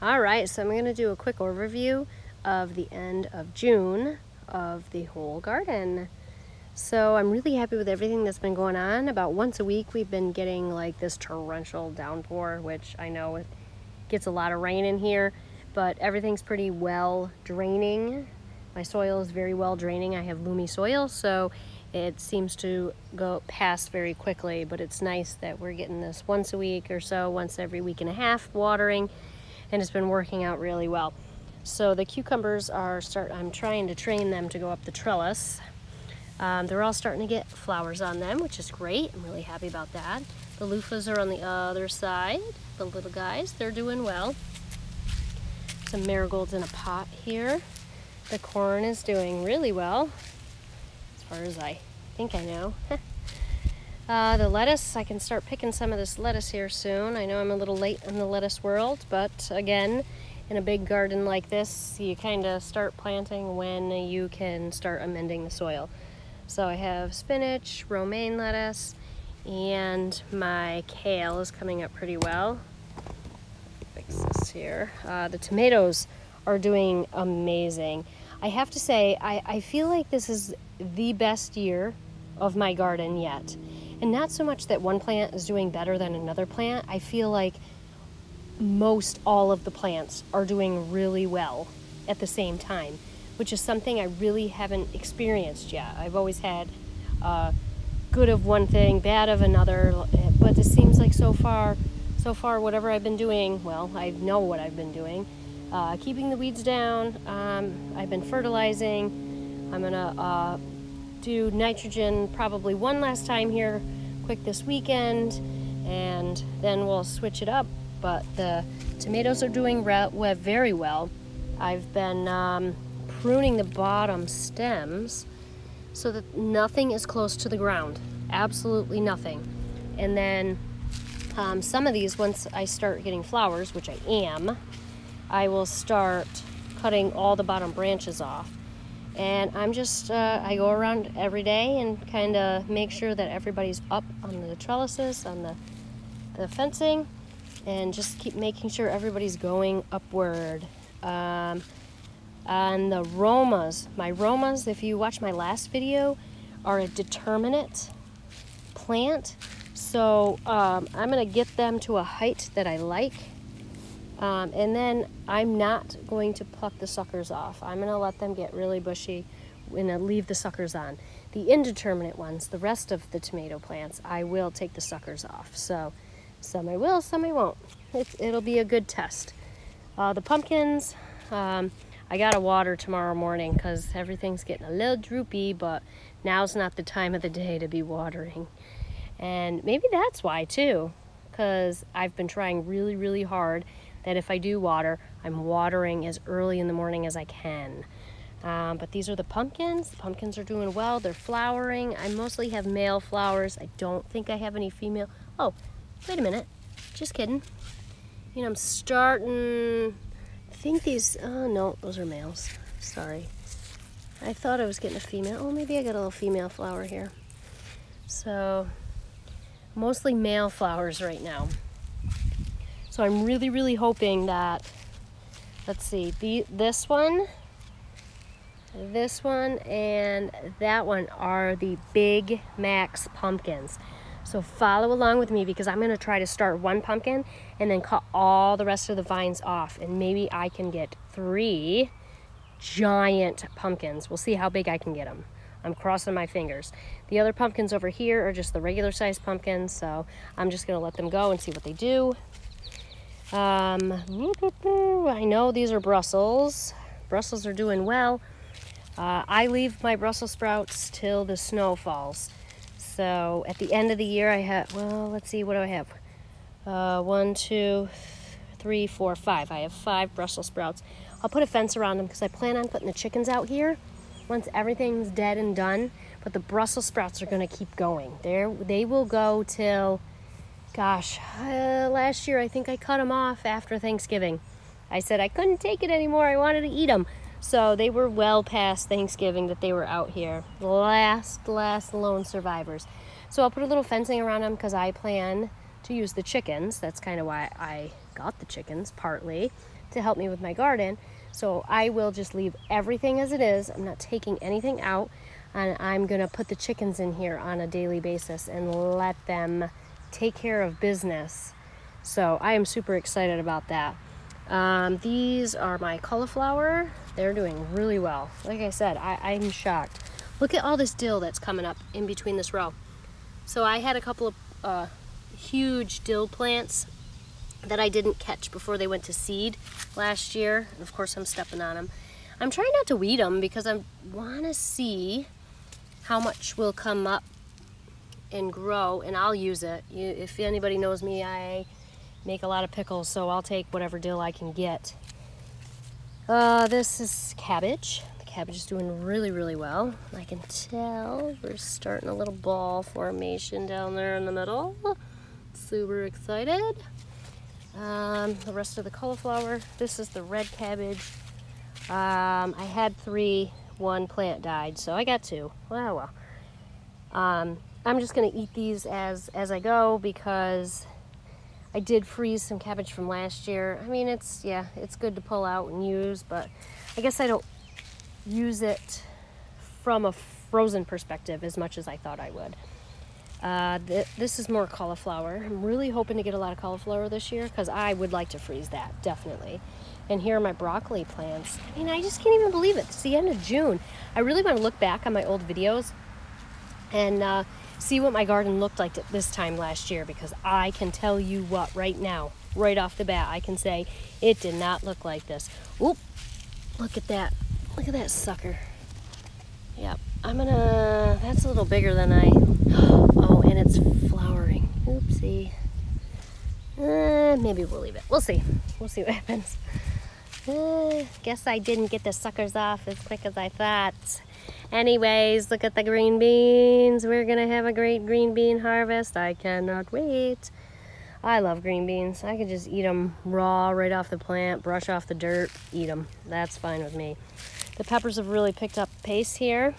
All right, so I'm going to do a quick overview of the end of June of the whole garden. So I'm really happy with everything that's been going on. About once a week we've been getting like this torrential downpour, which I know it gets a lot of rain in here, but everything's pretty well draining. My soil is very well draining. I have loamy soil, so it seems to go past very quickly, but it's nice that we're getting this once a week or so, once every week and a half watering, and it's been working out really well. So the cucumbers I'm trying to train them to go up the trellis. They're all starting to get flowers on them, which is great. I'm really happy about that. The loofahs are on the other side. The little guys, they're doing well. Some marigolds in a pot here. The corn is doing really well, as far as I think I know. The lettuce, I can start picking some of this lettuce here soon. I know I'm a little late in the lettuce world, but again, in a big garden like this, you kind of start planting when you can start amending the soil. So I have spinach, romaine lettuce, and my kale is coming up pretty well. Fix this here. The tomatoes are doing amazing. I have to say, I feel like this is the best year of my garden yet. And not so much that one plant is doing better than another plant. I feel like most all of the plants are doing really well at the same time, which is something I really haven't experienced yet. I've always had good of one thing, bad of another, but it seems like so far whatever I've been doing, well, I know what I've been doing. Keeping the weeds down, I've been fertilizing. I'm gonna do nitrogen probably one last time here quick this weekend, and then we'll switch it up. But the tomatoes are doing very well. I've been pruning the bottom stems so that nothing is close to the ground, absolutely nothing. And then some of these, once I start getting flowers, which I am, I will start cutting all the bottom branches off. And I'm just, I go around every day and kind of make sure that everybody's up on the trellises, on the fencing, and just keep making sure everybody's going upward. And the Romas, my Romas, if you watch my last video, are a determinate plant. So I'm gonna get them to a height that I like. And then I'm not going to pluck the suckers off. I'm gonna let them get really bushy and leave the suckers on. The indeterminate ones, the rest of the tomato plants, I will take the suckers off. So some I will, some I won't. It'll be a good test. The pumpkins, I gotta water tomorrow morning because everything's getting a little droopy, but now's not the time of the day to be watering. And maybe that's why too, because I've been trying really, really hard that if I do water, I'm watering as early in the morning as I can. But these are the pumpkins. The pumpkins are doing well. They're flowering. I mostly have male flowers. I don't think I have any female. Oh, wait a minute. Just kidding. You know, I'm starting, I think these, oh no, those are males. Sorry. I thought I was getting a female. Oh, maybe I got a little female flower here. So, mostly male flowers right now. So I'm really, really hoping that, let's see, this one, and that one are the Big Max pumpkins. So follow along with me because I'm gonna try to start one pumpkin and then cut all the rest of the vines off, and maybe I can get 3 giant pumpkins. We'll see how big I can get them. I'm crossing my fingers. The other pumpkins over here are just the regular sized pumpkins, so I'm just gonna let them go and see what they do. I know these are Brussels. Brussels are doing well. I leave my Brussels sprouts till the snow falls. So at the end of the year I have, well, let's see, what do I have? 1, 2, 3, 4, 5. I have 5 Brussels sprouts. I'll put a fence around them because I plan on putting the chickens out here once everything's dead and done. But the Brussels sprouts are gonna keep going. They will go till, gosh, last year I think I cut them off after Thanksgiving. I said I couldn't take it anymore. I wanted to eat them. So they were well past Thanksgiving that they were out here. Last lone survivors. So I'll put a little fencing around them because I plan to use the chickens. That's kind of why I got the chickens partly to help me with my garden. So I will just leave everything as it is. I'm not taking anything out, and I'm gonna put the chickens in here on a daily basis and let them take care of business. So I am super excited about that. These are my cauliflower. They're doing really well. Like I said, I'm shocked. Look at all this dill that's coming up in between this row. So I had a couple of huge dill plants that I didn't catch before they went to seed last year. And of course I'm stepping on them. I'm trying not to weed them because I want to see how much will come up and grow, and I'll use it. If anybody knows me, I make a lot of pickles, so I'll take whatever dill I can get. This is cabbage. The cabbage is doing really, really well. I can tell we're starting a little ball formation down there in the middle. Super excited. The rest of the cauliflower. This is the red cabbage. I had 3, 1 plant died, so I got 2. Well. I'm just gonna eat these as I go because I did freeze some cabbage from last year. I mean, it's good to pull out and use, but I guess I don't use it from a frozen perspective as much as I thought I would. This is more cauliflower. I'm really hoping to get a lot of cauliflower this year because I would like to freeze that, definitely. And here are my broccoli plants. I mean, I just can't even believe it. It's the end of June. I really want to look back on my old videos and see what my garden looked like at this time last year, because I can tell you what, right now, right off the bat, I can say it did not look like this. Oop, look at that. Look at that sucker. Yep, that's a little bigger than oh, and it's flowering. Oopsie. Maybe we'll leave it. We'll see. We'll see what happens. Guess I didn't get the suckers off as quick as I thought. Anyways, look at the green beans. We're gonna have a great green bean harvest. I cannot wait. I love green beans. I could just eat them raw right off the plant, brush off the dirt, eat them. That's fine with me. The peppers have really picked up pace here.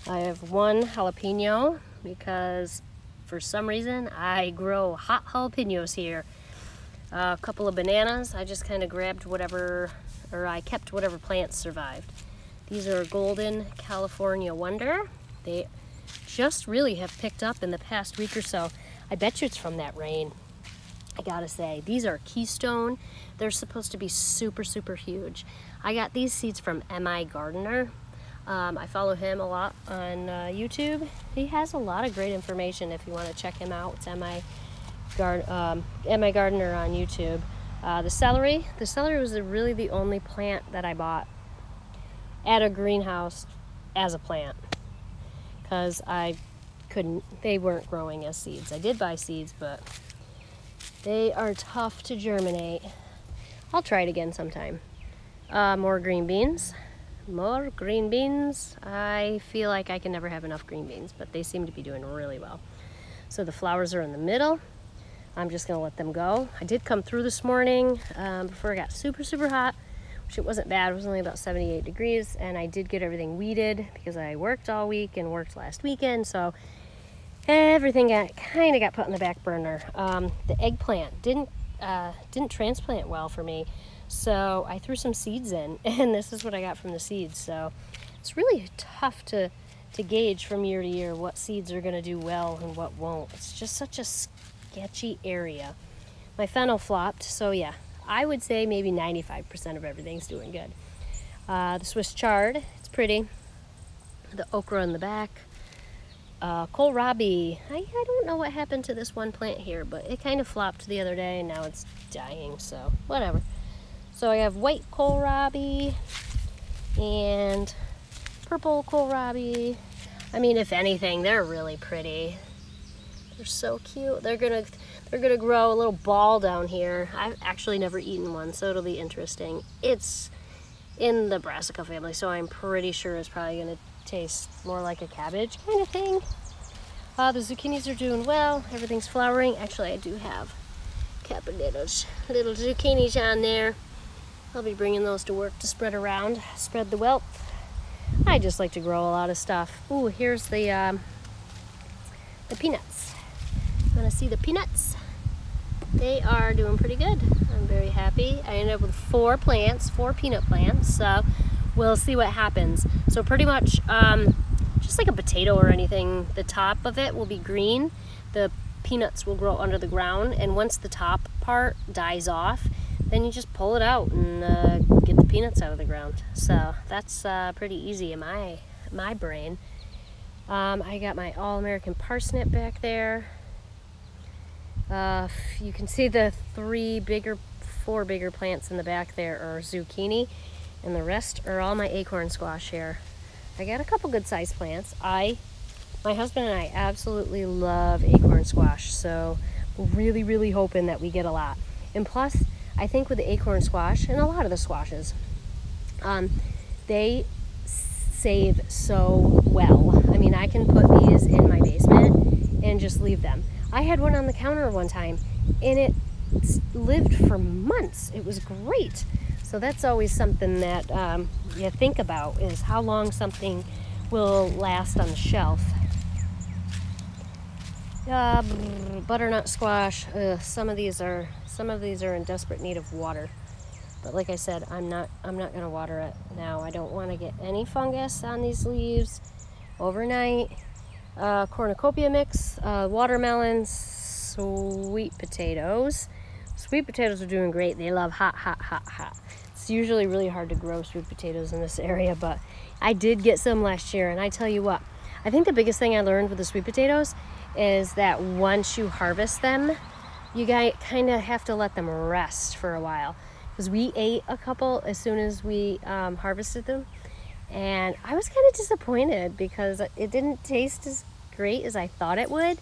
I have 1 jalapeno because for some reason I grow hot jalapenos here. A couple of bananas. I just kind of grabbed whatever, or I kept whatever plants survived. These are Golden California Wonder. They just really have picked up in the past week or so. I bet you it's from that rain. I gotta say, these are Keystone. They're supposed to be super, super huge. I got these seeds from M.I. Gardener. I follow him a lot on YouTube. He has a lot of great information if you want to check him out. It's M.I. Gardener on YouTube. The celery was really the only plant that I bought at a greenhouse as a plant, because they weren't growing as seeds. I did buy seeds, but they are tough to germinate. I'll try it again sometime. More green beans. More green beans. I feel like I can never have enough green beans, but they seem to be doing really well. So the flowers are in the middle. I'm just gonna let them go. I did come through this morning before it got super, super hot, which it wasn't bad. It was only about 78 degrees, and I did get everything weeded because I worked all week and worked last weekend, so everything kind of got put on the back burner. The eggplant didn't transplant well for me, so I threw some seeds in, and this is what I got from the seeds. So it's really tough to gauge from year to year what seeds are going to do well and what won't. It's just such a sketchy area. My fennel flopped, so yeah, I would say maybe 95% of everything's doing good. The Swiss chard, it's pretty. The okra in the back. Kohlrabi. I don't know what happened to this one plant here, but it kind of flopped the other day and now it's dying, so whatever. So I have white kohlrabi and purple kohlrabi. I mean, if anything, they're really pretty. They're so cute. They're gonna grow a little ball down here. I've actually never eaten one, so it'll be interesting. It's in the brassica family, so I'm pretty sure it's probably gonna taste more like a cabbage kind of thing. The zucchinis are doing well. Everything's flowering. Actually, I do have a couple little zucchinis on there. I'll be bringing those to work to spread around, spread the wealth. I just like to grow a lot of stuff. Ooh, here's the peanuts. Want to see the peanuts? They are doing pretty good. very happy. I ended up with 4 plants, 4 peanut plants, so we'll see what happens. So pretty much just like a potato or anything, the top of it will be green. The peanuts will grow under the ground, and once the top part dies off, then you just pull it out and get the peanuts out of the ground. So that's pretty easy in my brain. I got my All-American parsnip back there. You can see the 4 bigger plants in the back there are zucchini, and the rest are all my acorn squash here. I got a couple good sized plants. My husband and I absolutely love acorn squash, so we're really hoping that we get a lot. And plus, I think with the acorn squash and a lot of the squashes, they save so well. I mean, I can put these in my basement and just leave them. I had one on the counter one time, and it lived for months. It was great. So that's always something that you think about, is how long something will last on the shelf. Butternut squash. Some of these are in desperate need of water. But like I said, I'm not gonna water it now. I don't want to get any fungus on these leaves overnight. Cornucopia mix, watermelons, sweet potatoes. Sweet potatoes are doing great. They love hot. It's usually really hard to grow sweet potatoes in this area, but I did get some last year, and I tell you what, I think the biggest thing I learned with the sweet potatoes is that once you harvest them, you kind of have to let them rest for a while. Because we ate a couple as soon as we harvested them, and I was kind of disappointed because it didn't taste as great as I thought it would.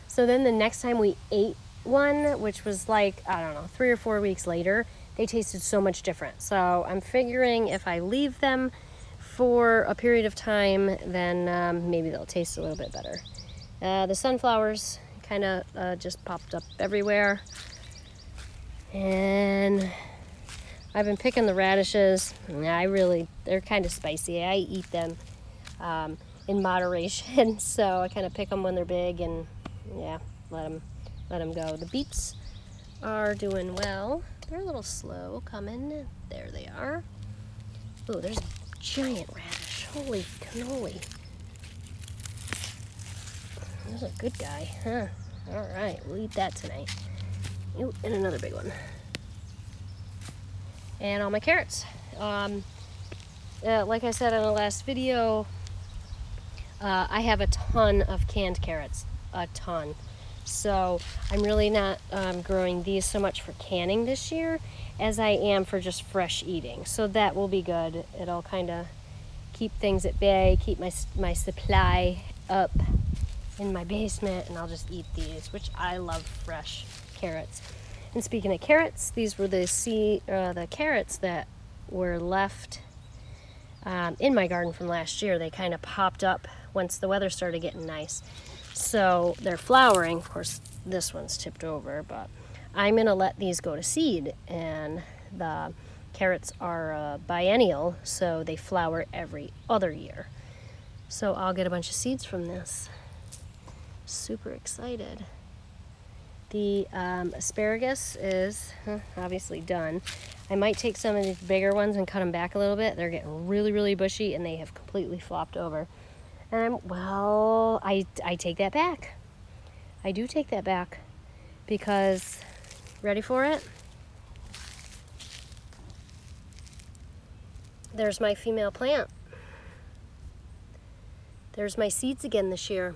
So then the next time we ate one, which was like, I don't know, 3 or 4 weeks later, they tasted so much different. So I'm figuring if I leave them for a period of time, then maybe they'll taste a little bit better. The sunflowers kind of just popped up everywhere. And I've been picking the radishes. They're kind of spicy. I eat them in moderation, so I kind of pick them when they're big and yeah, let them go. The beets are doing well. They're a little slow coming. There they are. Oh, there's a giant radish. Holy cannoli. There's a good guy, huh? All right, we'll eat that tonight. Ooh, and another big one. And all my carrots. Like I said in the last video, I have a ton of canned carrots, a ton. So I'm really not growing these so much for canning this year as I am for just fresh eating. So that will be good. It'll kind of keep things at bay, keep my supply up in my basement, and I'll just eat these, which I love fresh carrots. And speaking of carrots, these were the carrots that were left in my garden from last year. They kind of popped up once the weather started getting nice. So they're flowering. Of course, this one's tipped over, but I'm gonna let these go to seed. And the carrots are biennial, so they flower every other year. So I'll get a bunch of seeds from this. Super excited. The asparagus is obviously done. I might take some of these bigger ones and cut them back a little bit. They're getting really bushy, and they have completely flopped over. And well, I take that back. I do take that back because, ready for it? There's my female plant. There's my seeds again this year.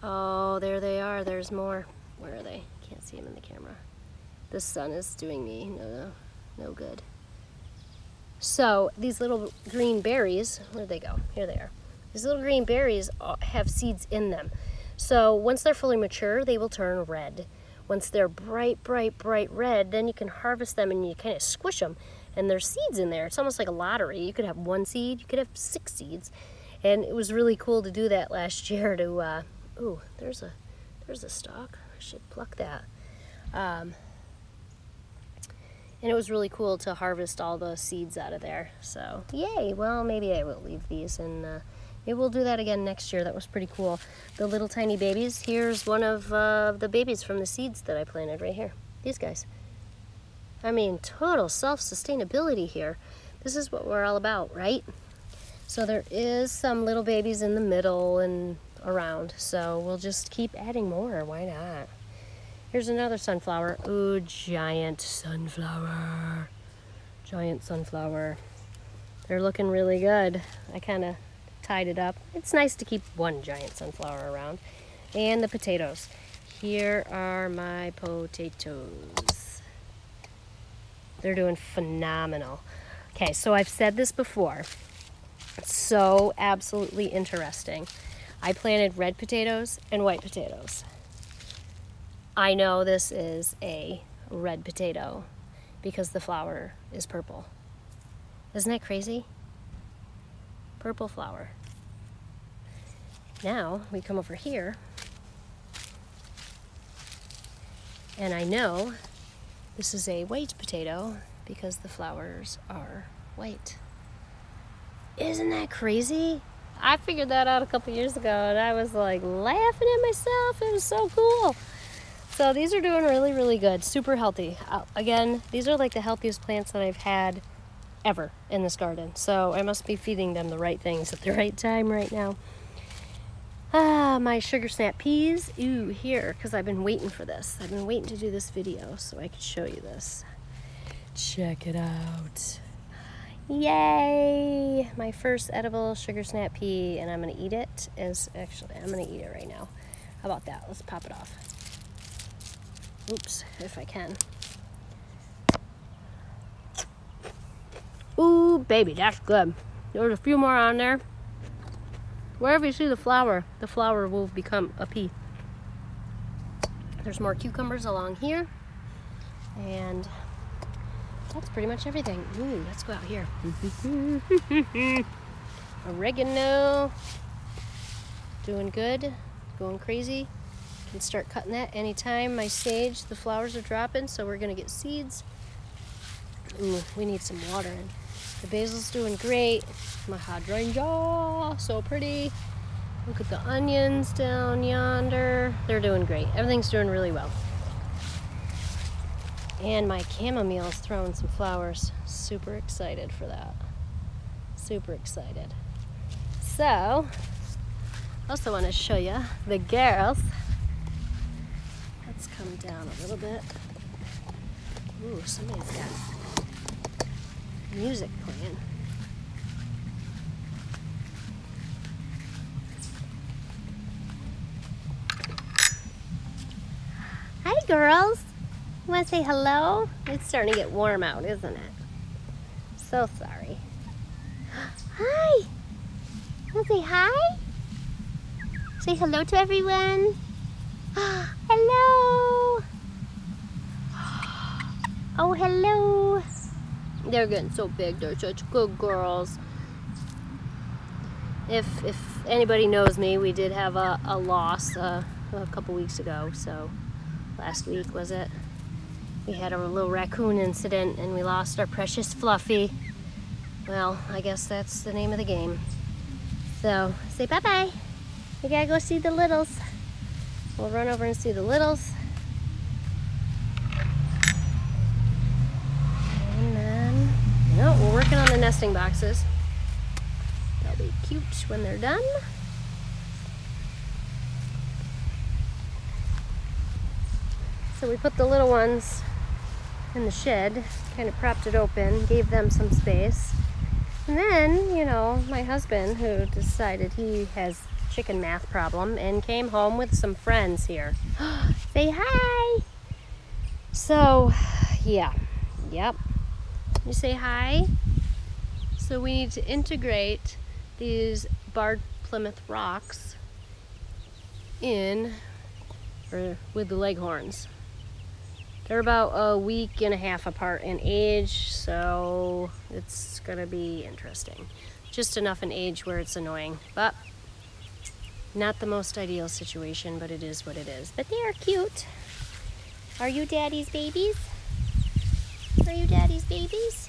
Oh, there they are. There's more. Where are they? Can't see them in the camera. The sun is doing me no good. So these little green berries, where'd they go? Here they are. These little green berries have seeds in them. So once they're fully mature, they will turn red. Once they're bright red, then you can harvest them and you kind of squish them, and there's seeds in there. It's almost like a lottery. You could have 1 seed, you could have 6 seeds. And it was really cool to do that last year to, ooh, there's a stalk. I should pluck that. And it was really cool to harvest all the seeds out of there. So, yay. Well, maybe I will leave these, and maybe we'll do that again next year. That was pretty cool. The little tiny babies. Here's one of the babies from the seeds that I planted right here. These guys. I mean, total self-sustainability here. This is what we're all about, right? So there is some little babies in the middle and around, so we'll just keep adding more. Why not? Here's another sunflower. Ooh, giant sunflower. Giant sunflower. They're looking really good. I kind of tied it up. It's nice to keep one giant sunflower around. And the potatoes. Here are my potatoes. They're doing phenomenal. Okay, so I've said this before. It's so absolutely interesting. I planted red potatoes and white potatoes. I know this is a red potato because the flower is purple. Isn't that crazy? Purple flower. Now we come over here, and I know this is a white potato because the flowers are white. Isn't that crazy? I figured that out a couple years ago, and I was like laughing at myself. It was so cool. So these are doing really, really good. Super healthy. Again, these are like the healthiest plants that I've had ever in this garden. So I must be feeding them the right things at the right time right now. My sugar snap peas. Ooh, here, because I've been waiting for this. I've been waiting to do this video so I could show you this. Check it out. Yay! My first edible sugar snap pea, and I'm gonna eat it. I'm gonna eat it right now. How about that? Let's pop it off. Oops, if I can. Ooh, baby, that's good. There's a few more on there. Wherever you see the flower will become a pea. There's more cucumbers along here. And that's pretty much everything. Ooh, let's go out here. Oregano. Doing good. Going crazy. Can start cutting that anytime. My sage, the flowers are dropping, so we're gonna get seeds. Ooh, we need some water in. The basil's doing great. My hydrangea, so pretty. Look at the onions down yonder. They're doing great. Everything's doing really well. And my chamomile's throwing some flowers. Super excited for that. Super excited. So, also want to show you the girls. Let's come down a little bit. Ooh, somebody's got music playing. Hi, girls. You want to say hello? It's starting to get warm out, isn't it? So sorry. Hi. Want to say hi? Say hello to everyone. Hello. Oh, hello. They're getting so big. They're such good girls. If anybody knows me, we did have a loss a couple weeks ago. So last week, was it? We had a little raccoon incident and we lost our precious Fluffy. Well, I guess that's the name of the game. So say bye-bye. We gotta go see the littles. We'll run over and see the littles. And then, we're working on the nesting boxes. They'll be cute when they're done. So we put the little ones in the shed, kind of propped it open, gave them some space. And then, my husband, who decided he has chicken math problem and came home with some friends here. Say hi. So, yeah. Yep. You say hi. So we need to integrate these barred Plymouth rocks in with the leghorns. They're about a week and a half apart in age, so it's gonna be interesting. Just enough in age where it's annoying, but not the most ideal situation, but it is what it is. But they are cute. Are you daddy's babies? Are you daddy's babies?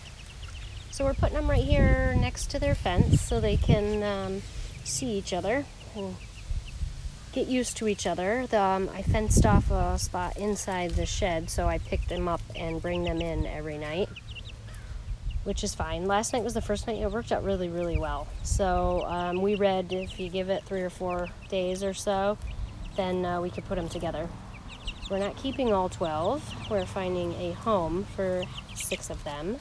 So we're putting them right here next to their fence so they can see each other. And get used to each other. I fenced off a spot inside the shed, so I pick them up and bring them in every night, which is fine. Last night was the first night. It worked out really, really well. So we read if you give it 3 or 4 days or so, then we could put them together. We're not keeping all 12. We're finding a home for 6 of them.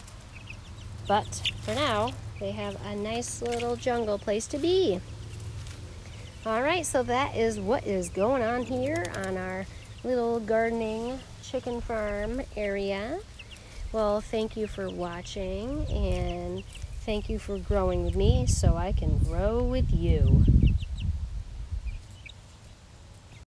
But for now, they have a nice little jungle place to be. All right, so that is what is going on here on our little gardening chicken farm area. Well, thank you for watching, and thank you for growing with me so I can grow with you.